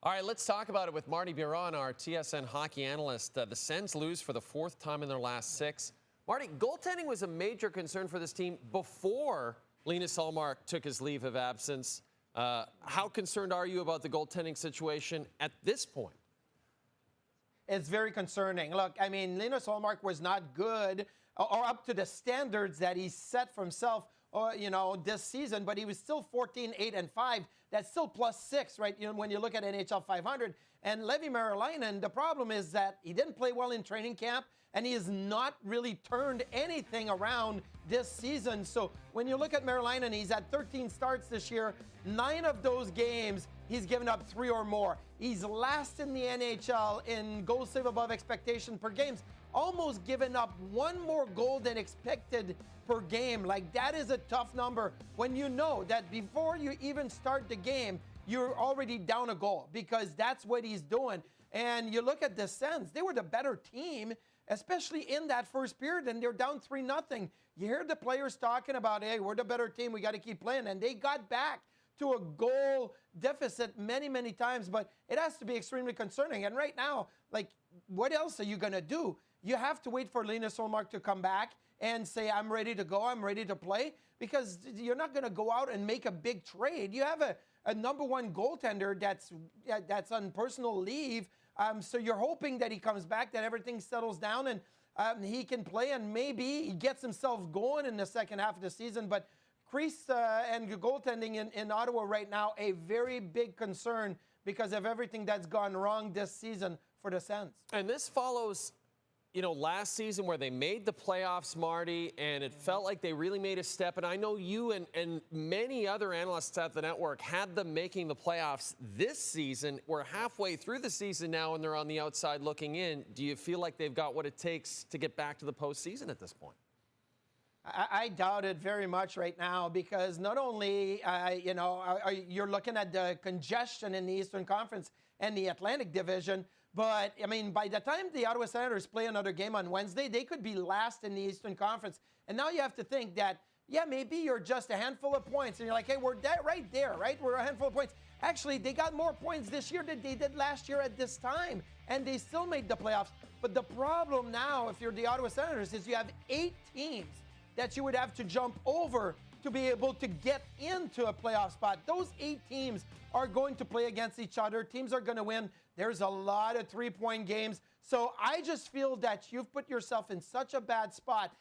All right, let's talk about it with Martin Biron, our TSN Hockey analyst. The Sens lose for the fourth time in their last 6. Marty, goaltending was a major concern for this team before Linus Ullmark took his leave of absence. How concerned are you about the goaltending situation at this point? It's very concerning. Look, I mean, Linus Ullmark was not good or up to the standards that he set for himself, this season, but he was still 14-8-5. That's still +6, right? When you look at NHL 500. And Leevi Meriläinen, the problem is that he didn't play well in training camp, and he has not really turned anything around this season. So when you look at Meriläinen, he's had 13 starts this year. 9 of those games, he's given up 3 or more. He's last in the NHL in goals save above expectation per games, almost given up 1 more goal than expected per game. Like, that is a tough number when you know that before you even start the game, you're already down a goal, because that's what he's doing. And you look at the Sens, they were the better team, especially in that first period, and they're down 3-0. You hear the players talking about, hey, we're the better team, we got to keep playing. And they got back to a goal deficit many, many times, but it has to be extremely concerning. And right now, like, what else are you going to do? You have to wait for Linus Ullmark to come back and say, I'm ready to go, I'm ready to play, because you're not going to go out and make a big trade. You have a number 1 goaltender that's on personal leave, so you're hoping that he comes back, that everything settles down, and he can play, and maybe he gets himself going in the second half of the season. But crease and goaltending in Ottawa right now, a very big concern because of everything that's gone wrong this season for the Sens. And this follows, last season where they made the playoffs, Marty, and it felt like they really made a step. And I know you and many other analysts at the network had them making the playoffs this season. We're halfway through the season now, and they're on the outside looking in. Do you feel like they've got what it takes to get back to the postseason at this point? I doubt it very much right now, because not only, you're looking at the congestion in the Eastern Conference and the Atlantic Division, but, I mean, by the time the Ottawa Senators play another game on Wednesday, they could be last in the Eastern Conference. And now you have to think that, yeah, maybe you're just a handful of points. And you're like, hey, we're right there, right? We're a handful of points. Actually, they got more points this year than they did last year at this time. And they still made the playoffs. But the problem now, if you're the Ottawa Senators, is you have 8 teams that you would have to jump over to be able to get into a playoff spot. Those 8 teams are going to play against each other. Teams are going to win. There's a lot of 3-point games. So I just feel that you've put yourself in such a bad spot.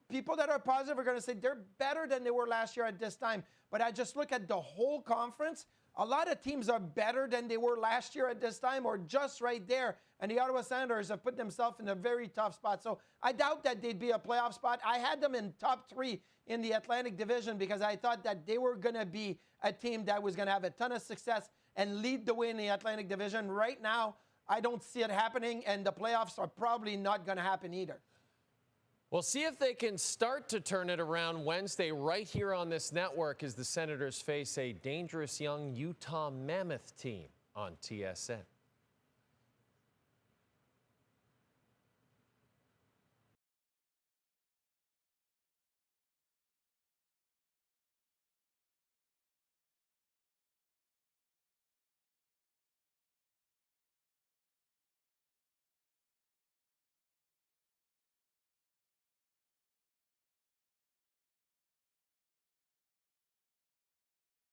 People that are positive are going to say they're better than they were last year at this time. But I just look at the whole conference. A lot of teams are better than they were last year at this time, or just right there. And the Ottawa Senators have put themselves in a very tough spot. So I doubt that they'd be a playoff spot. I had them in top 3 in the Atlantic Division because I thought that they were going to be a team that was going to have a ton of success and lead the way in the Atlantic Division. Right now, I don't see it happening, and the playoffs are probably not going to happen either. We'll see if they can start to turn it around Wednesday right here on this network as the Senators face a dangerous young Utah Mammoth team on TSN.